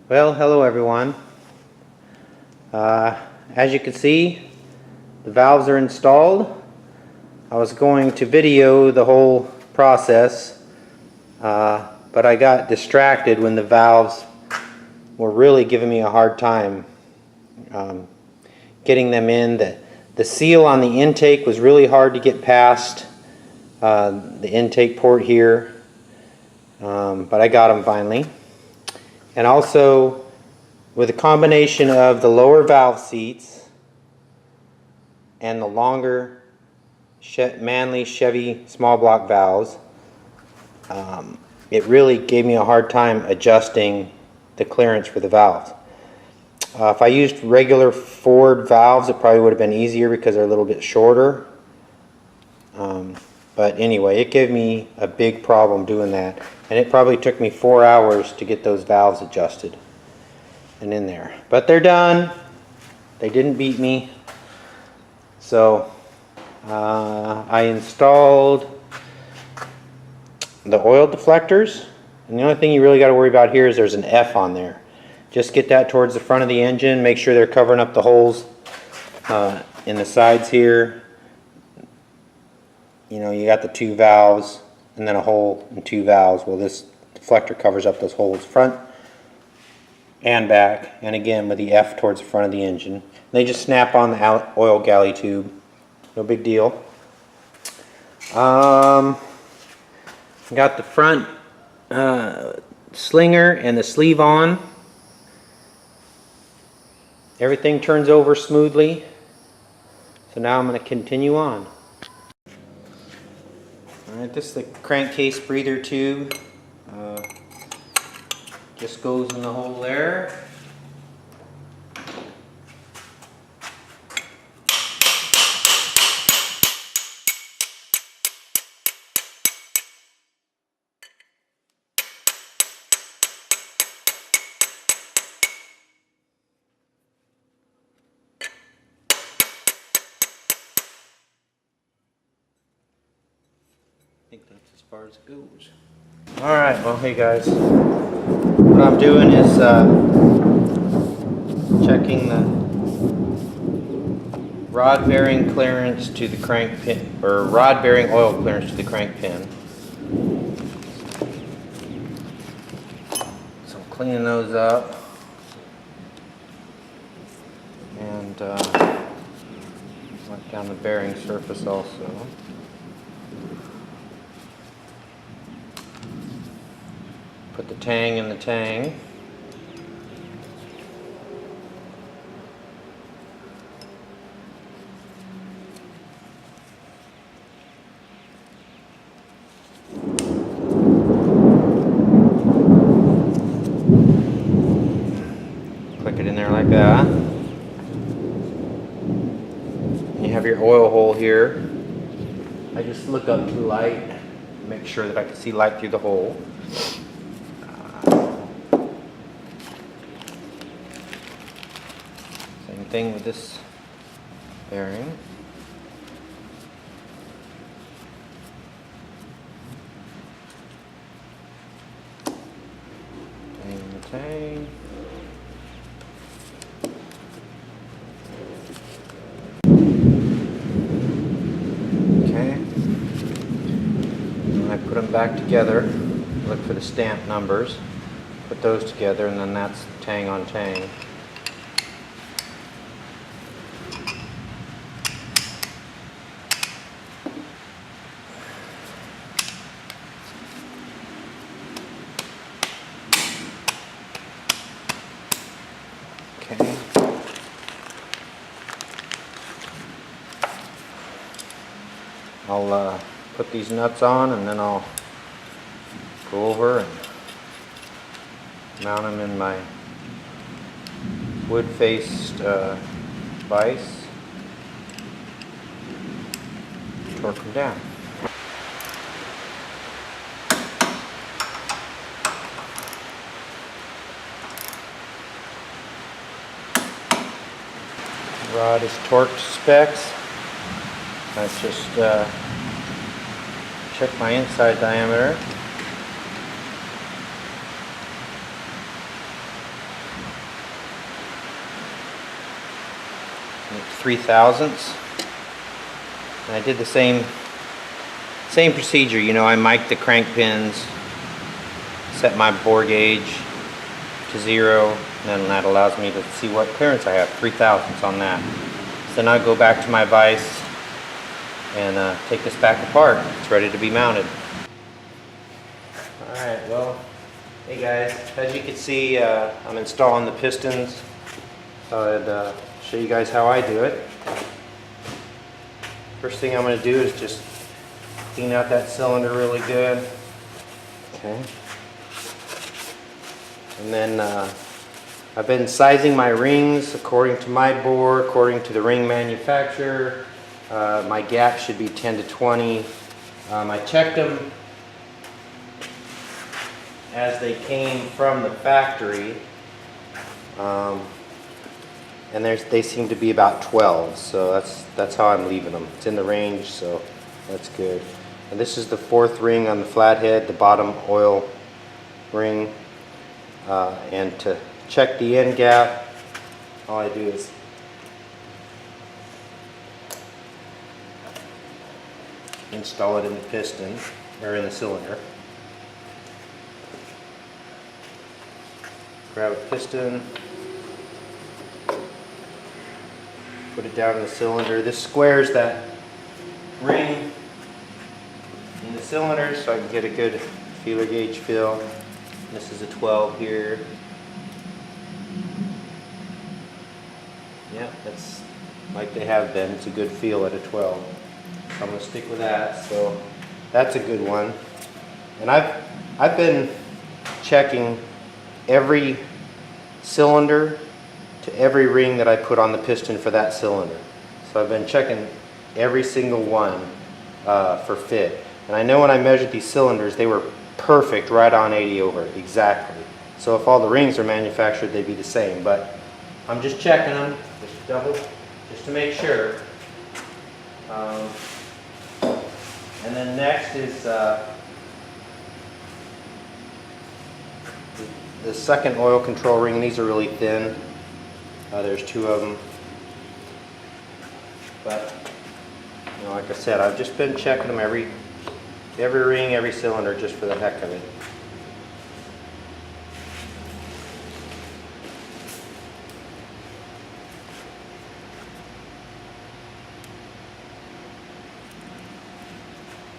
Well, hello everyone. As you can see, the valves are installed. I was going to video the whole process, but I got distracted when the valves were really giving me a hard time getting them in. The seal on the intake was really hard to get past the intake port here, but I got them finally. And also, with a combination of the lower valve seats and the longer Manley Chevy small block valves, it really gave me a hard time adjusting the clearance for the valves. If I used regular Ford valves, it probably would have been easier because they're a little bit shorter. But anyway, it gave me a big problem doing that, and it probably took me 4 hours to get those valves adjusted and in there. But they're done. They didn't beat me. So I installed the oil deflectors, and the only thing you really got to worry about here is there's an F on there. Just get that towards the front of the engine. Make sure they're covering up the holes in the sides here. You know, you got the two valves and then a hole and two valves. Well, this deflector covers up those holes front and back, and again with the F towards the front of the engine. They just snap on the oil galley tube. No big deal. Got the front slinger and the sleeve on. Everything turns over smoothly. So now I'm going to continue on. Alright, this is the crankcase breather tube. Just goes in the hole there. I think that's as far as it goes. Alright, well hey guys, what I'm doing is checking the rod bearing clearance to the crank pin, or rod bearing oil clearance to the crank pin. So I'm cleaning those up and went down the bearing surface also. Put the tang in the tang. Click it in there like that. You have your oil hole here. I just look up to the light, make sure that I can see light through the hole. Same thing with this bearing. Tang the tang. Okay. And I put them back together. Look for the stamp numbers. Put those together, and then that's tang on tang. Okay. I'll put these nuts on, and then I'll go over and mount them in my wood-faced vise. Torque them down. Rod is torqued to specs. Let's just check my inside diameter. 3/1000. And I did the same procedure. You know, I mic'd the crank pins, set my bore gauge to 0, and then that allows me to see what clearance I have, 3/1000 on that. So then I go back to my vise and take this back apart. It's ready to be mounted. Alright, well, hey guys, as you can see, I'm installing the pistons. Thought I'd show you guys how I do it. First thing I'm going to do is just clean out that cylinder really good. Okay. And then I've been sizing my rings according to my bore, according to the ring manufacturer. My gap should be 10 to 20. I checked them as they came from the factory, and they seem to be about 12, so that's how I'm leaving them. It's in the range, so that's good. And this is the 4th ring on the flathead, the bottom oil ring. And to check the end gap, all I do is install it in the piston, or in the cylinder. Grab a piston, put it down in the cylinder. This squares that ring in the cylinder so I can get a good feeler gauge feel. This is a 12 here. Yeah, that's like they have been. It's a good feel at a 12. So I'm going to stick with that. So that's a good one. And I've been checking every cylinder to every ring that I put on the piston for that cylinder. So I've been checking every single one for fit. And I know when I measured these cylinders, they were perfect, right on 80 over, exactly. So if all the rings are manufactured, they'd be the same. But I'm just checking them, just to make sure. And then next is the second oil control ring. These are really thin. There's 2 of them. But you know, like I said, I've just been checking them every ring, every cylinder, just for the heck of it.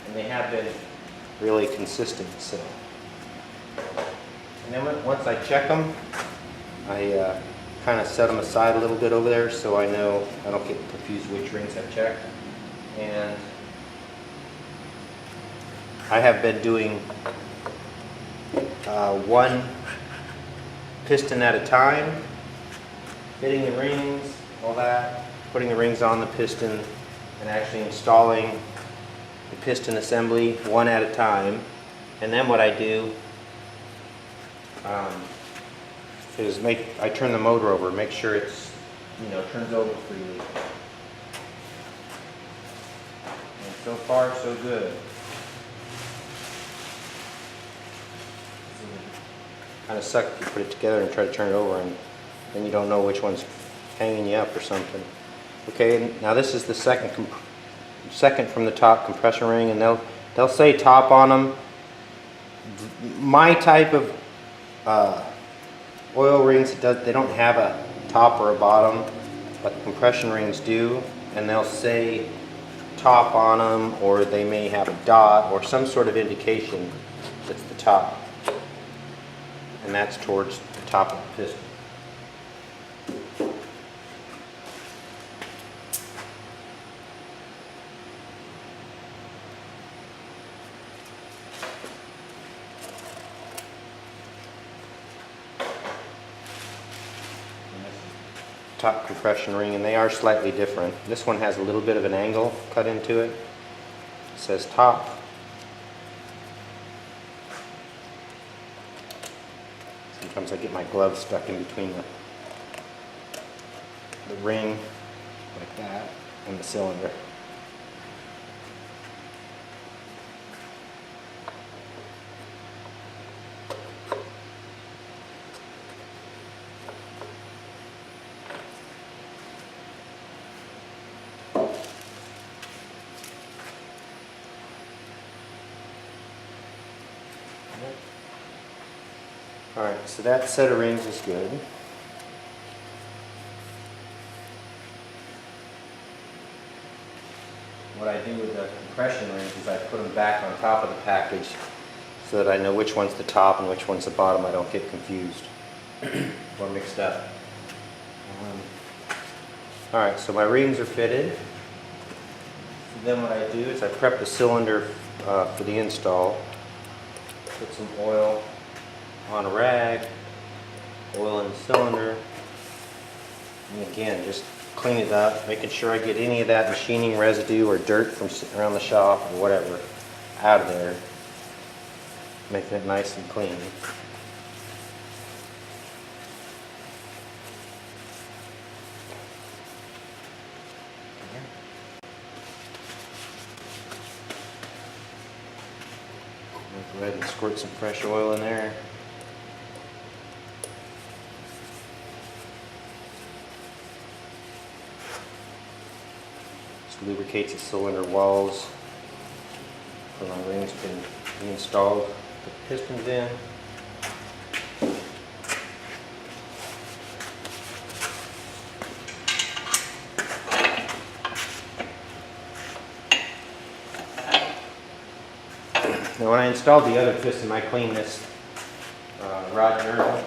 And they have been really consistent. So, and then once I check them, I kind of set them aside a little bit over there so I know I don't get confused which rings I've checked. And I have been doing one piston at a time, fitting the rings, all that, putting the rings on the piston, and actually installing the piston assembly one at a time. And then what I do is I turn the motor over, make sure it's, you know, turns over freely. And so far, so good. Kind of suck if you put it together and try to turn it over, and then you don't know which one's hanging you up or something. Okay, now this is the second from the top compression ring, and they'll say top on them. My type of oil rings, they don't have a top or a bottom, but the compression rings do, and they'll say top on them, or they may have a dot or some sort of indication that's the top. And that's towards the top of the piston. Top compression ring, and they are slightly different. This one has a little bit of an angle cut into it. It says top. Sometimes I get my glove stuck in between the ring like that and the cylinder. Alright, so that set of rings is good. What I do with the compression rings is I put them back on top of the package so that I know which one's the top and which one's the bottom. I don't get confused or mixed up. Alright, so my rings are fitted. So then what I do is I prep the cylinder for the install. Put some oil on a rag, oil in the cylinder, and again just clean it up, making sure I get any of that machining residue or dirt from around the shop or whatever out of there. Make that nice and clean. Go ahead and squirt some fresh oil in there. Just lubricates the cylinder walls where my rings can be installed. Put the pistons in. Now when I installed the other piston, I cleaned this rod journal,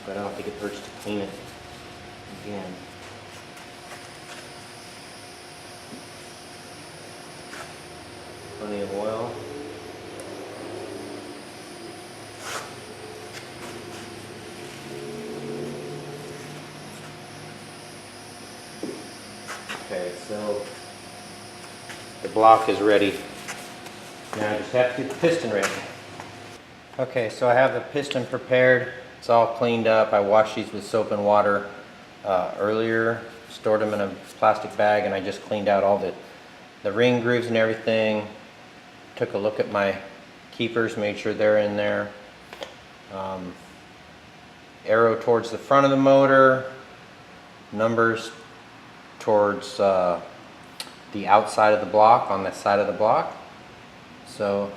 but I don't think it hurts to clean it again. Plenty of oil. Okay, so the block is ready. Now I just have to get the piston ready. Okay, so I have the piston prepared. It's all cleaned up. I washed these with soap and water earlier, stored them in a plastic bag, and I just cleaned out all the ring grooves and everything. Took a look at my keepers, made sure they're in there. Arrow towards the front of the motor, numbers towards the outside of the block, on the side of the block. So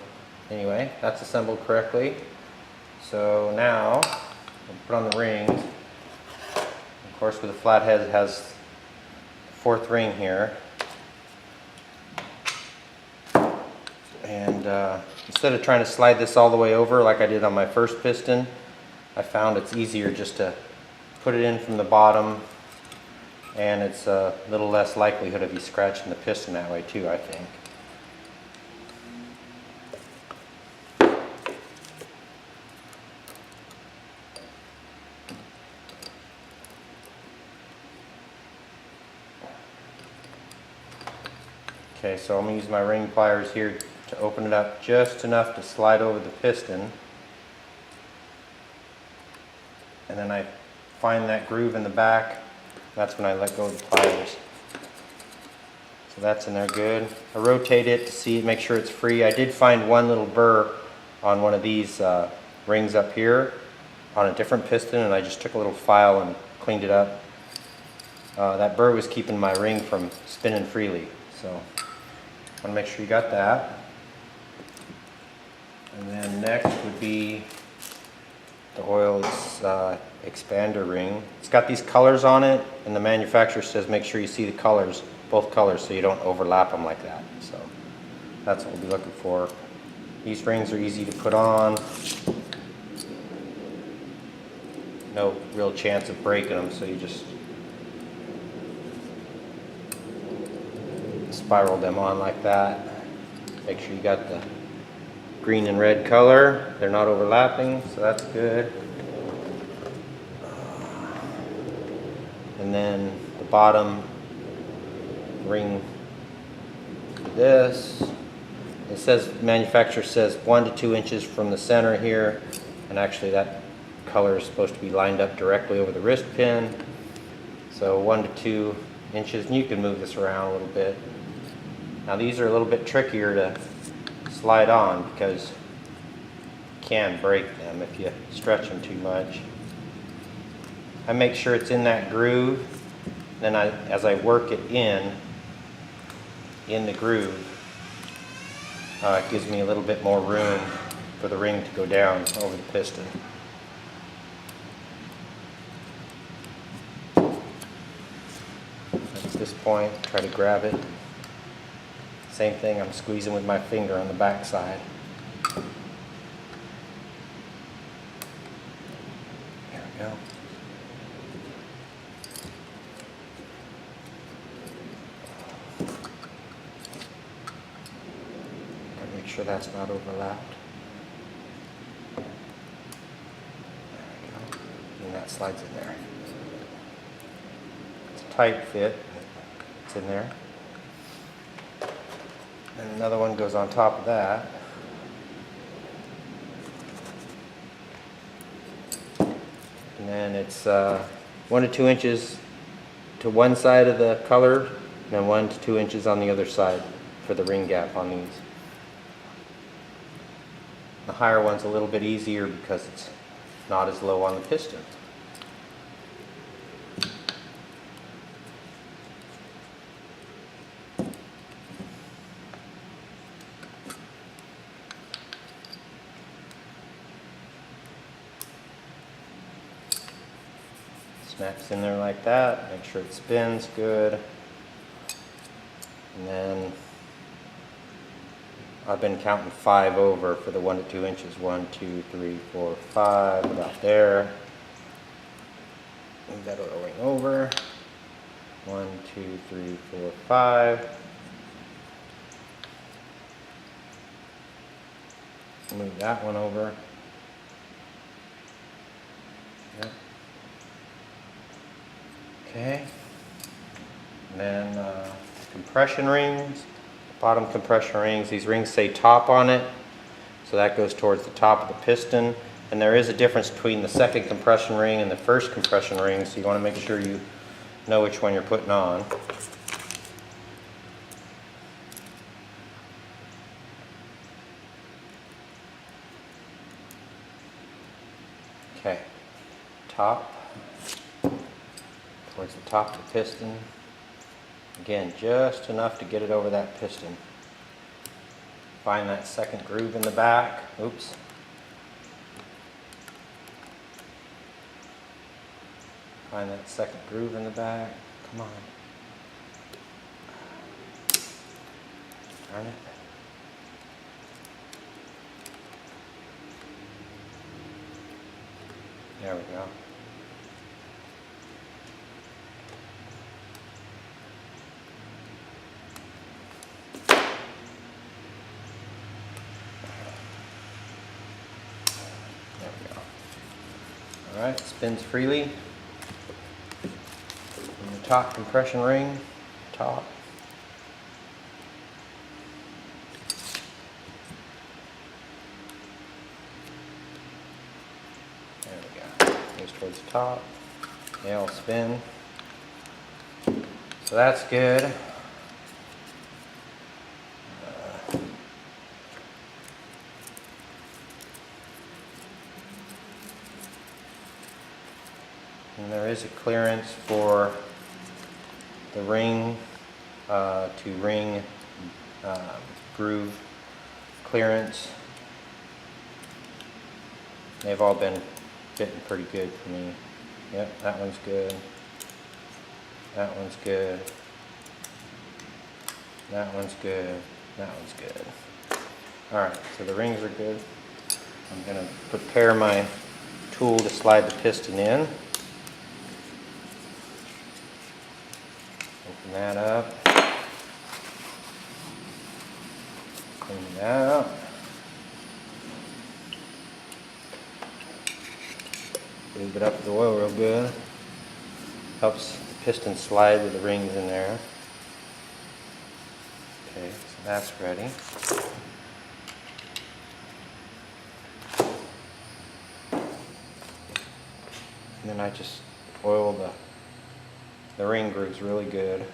anyway, that's assembled correctly. So now I'll put on the rings. Of course, with the Flathead, it has the fourth ring here. And instead of trying to slide this all the way over like I did on my first piston, I found it's easier just to put it in from the bottom, and it's a little less likelihood of you scratching the piston that way too, I think. Okay, so I'm going to use my ring pliers here to open it up just enough to slide over the piston. And then I find that groove in the back. That's when I let go of the pliers. So that's in there good. I rotate it to see, make sure it's free. I did find one little burr on one of these rings up here on a different piston, and I just took a little file and cleaned it up. That burr was keeping my ring from spinning freely. So I want to make sure you got that. And then next would be the oil expander ring. It's got these colors on it, and the manufacturer says make sure you see the colors, both colors, so you don't overlap them like that. So that's what we'll be looking for. These rings are easy to put on. No real chance of breaking them, so you just spiral them on like that. Make sure you got the green and red color. They're not overlapping, so that's good. And then the bottom ring, this, it says, manufacturer says 1 to 2 inches from the center here, and actually that color is supposed to be lined up directly over the wrist pin. So 1 to 2 inches, and you can move this around a little bit. Now these are a little bit trickier to slide on because you can break them if you stretch them too much. I make sure it's in that groove, then as I work it in the groove, it gives me a little bit more room for the ring to go down over the piston. At this point, try to grab it. Same thing, I'm squeezing with my finger on the back side. There we go. Gotta make sure that's not overlapped. There we go. And that slides in there. It's a tight fit. It's in there. And another one goes on top of that. And then it's 1 to 2 inches to one side of the color, and then 1 to 2 inches on the other side for the ring gap on these. The higher one's a little bit easier because it's not as low on the piston. Snaps in there like that, make sure it spins good. And then I've been counting 5 over for the 1 to 2 inches. 1, 2, 3, 4, 5, about there. Move that O-ring over. 1, 2, 3, 4, 5. Move that one over. Yep. Okay, and then compression rings, bottom compression rings. These rings say top on it, so that goes towards the top of the piston. And there is a difference between the second compression ring and the first compression ring, so you want to make sure you know which one you're putting on. Okay, top. Towards the top of the piston. Again, just enough to get it over that piston. Find that second groove in the back. Oops. Find that second groove in the back. Come on. Darn it. There we go. Alright, spins freely. And the top compression ring, top. There we go. Goes towards the top. They all spin. So that's good. And there is a clearance for the ring to ring groove clearance. They've all been fitting pretty good for me. Yep, that one's good. That one's good. That one's good. That one's good. Alright, so the rings are good. I'm going to prepare my tool to slide the piston in. Open that up. Clean that up. Lube it up with the oil real good. Helps the piston slide with the rings in there. Okay, so that's ready. And then I just oil the ring grooves really good.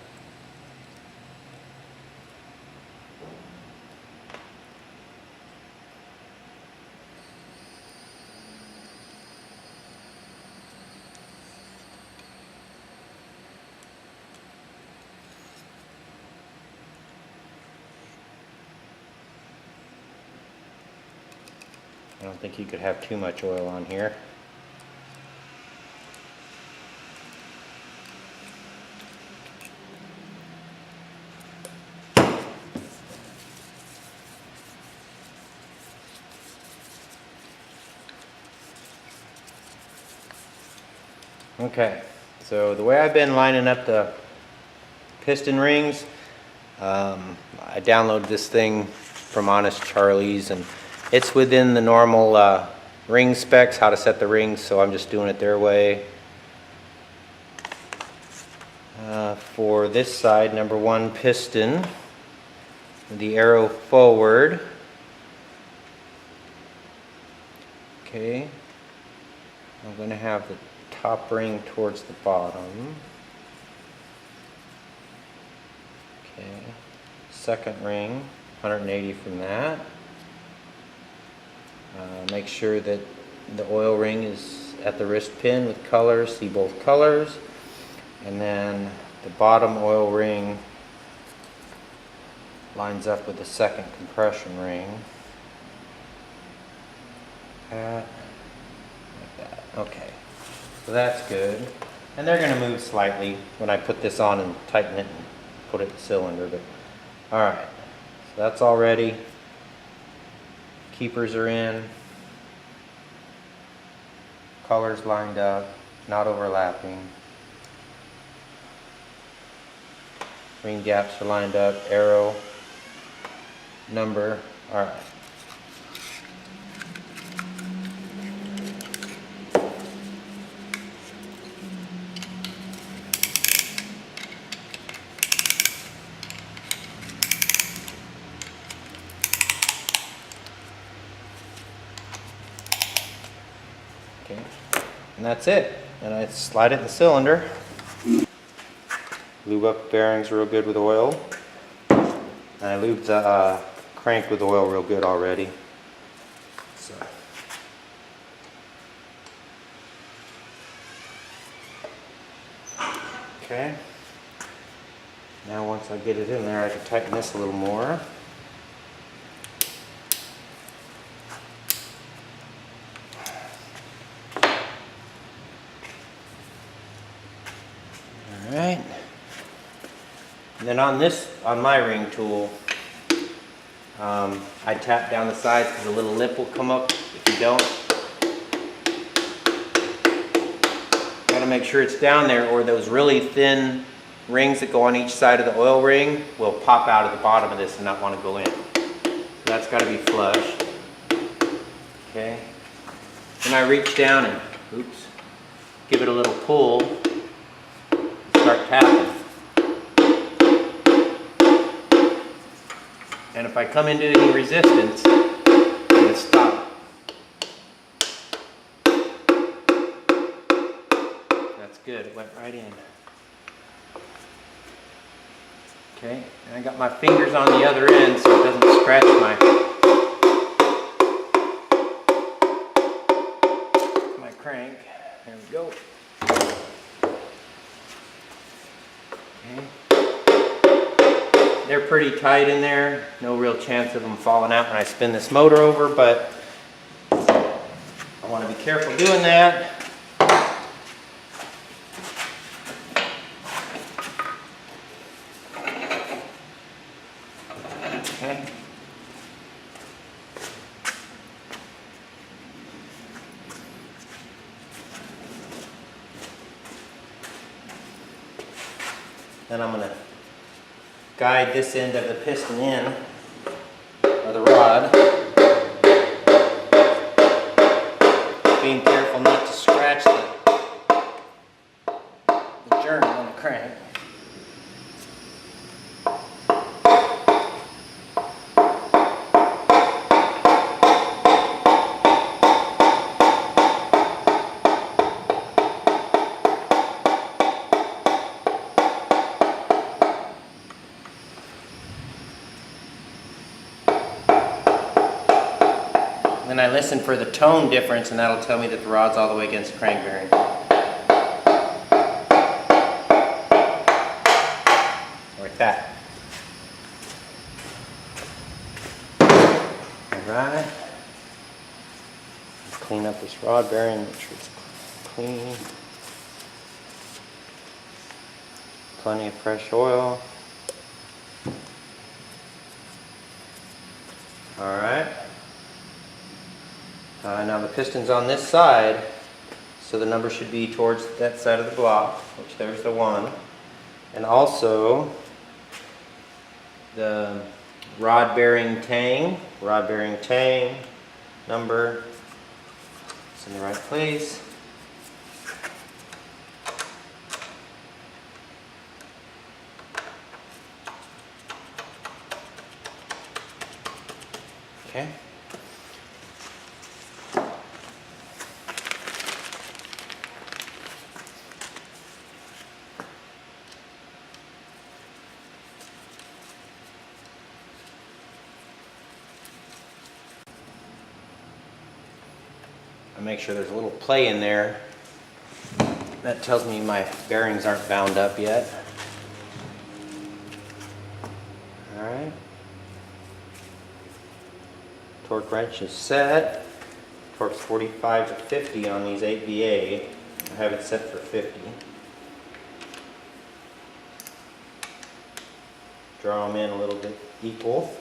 I don't think you could have too much oil on here. Okay, so the way I've been lining up the piston rings, I downloaded this thing from Honest Charlie's, and it's within the normal ring specs, how to set the rings, so I'm just doing it their way. For this side, number 1 piston, the arrow forward. Okay, I'm going to have the top ring towards the bottom. Okay, second ring, 180 from that. Make sure that the oil ring is at the wrist pin with colors, see both colors. And then the bottom oil ring lines up with the second compression ring. Like that. Okay. So that's good. And they're going to move slightly when I put this on and tighten it and put it in the cylinder. But alright, so that's all ready. Keepers are in. Colors lined up, not overlapping. Ring gaps are lined up, arrow, number. Alright. And that's it. And I slide it in the cylinder. Lube up the bearings real good with oil. And I lubed the crank with oil real good already. So. Okay. Now once I get it in there, I can tighten this a little more. Alright, and then on my ring tool, I tap down the sides because a little lip will come up if you don't. Got to make sure it's down there, or those really thin rings that go on each side of the oil ring will pop out of the bottom of this and not want to go in. So that's got to be flush. Okay, then I reach down and, oops, give it a little pull. Start tapping. And if I come into any resistance, I'm going to stop. That's good, it went right in. Okay, and I got my fingers on the other end so it doesn't scratch my crank. There we go. They're pretty tight in there. No real chance of them falling out when I spin this motor over, but I want to be careful doing that. Okay. Then I'm going to guide this end of the piston in, or the rod, being careful not to scratch the journal on the crank. Then I listen for the tone difference, and that'll tell me that the rod's all the way against the crank bearing. Like that. Alright. Clean up this rod bearing, make sure it's clean. Plenty of fresh oil. Alright. Now the piston's on this side, so the number should be towards that side of the block, which there's the 1. And also the rod bearing tang number, it's in the right place. Okay. I make sure there's a little play in there. That tells me my bearings aren't bound up yet. Alright. Torque wrench is set. Torque's 45 to 50 on these AV8. I have it set for 50. Draw them in a little bit equal.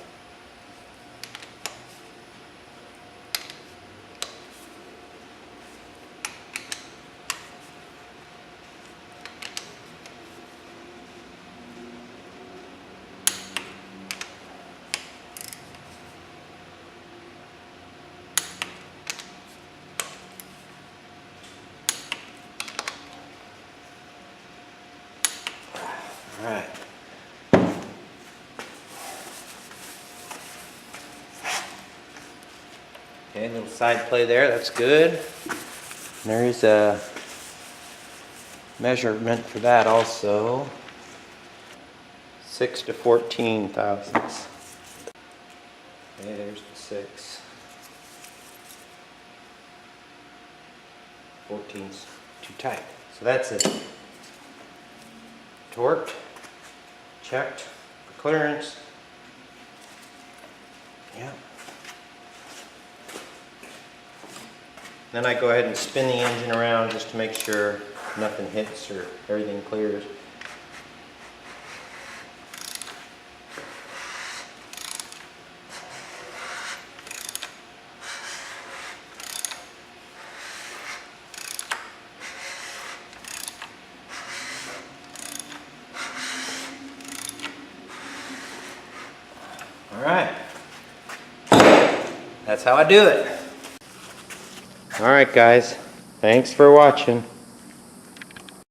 Alright. Okay, little side play there, that's good. There's a measurement for that also. 6 to 14 thousandths. Okay, there's the 6. 14's too tight. So that's it. Torqued. Checked for clearance. Yeah. Then I go ahead and spin the engine around just to make sure nothing hits or everything clears. Alright, that's how I do it. Alright guys, thanks for watching.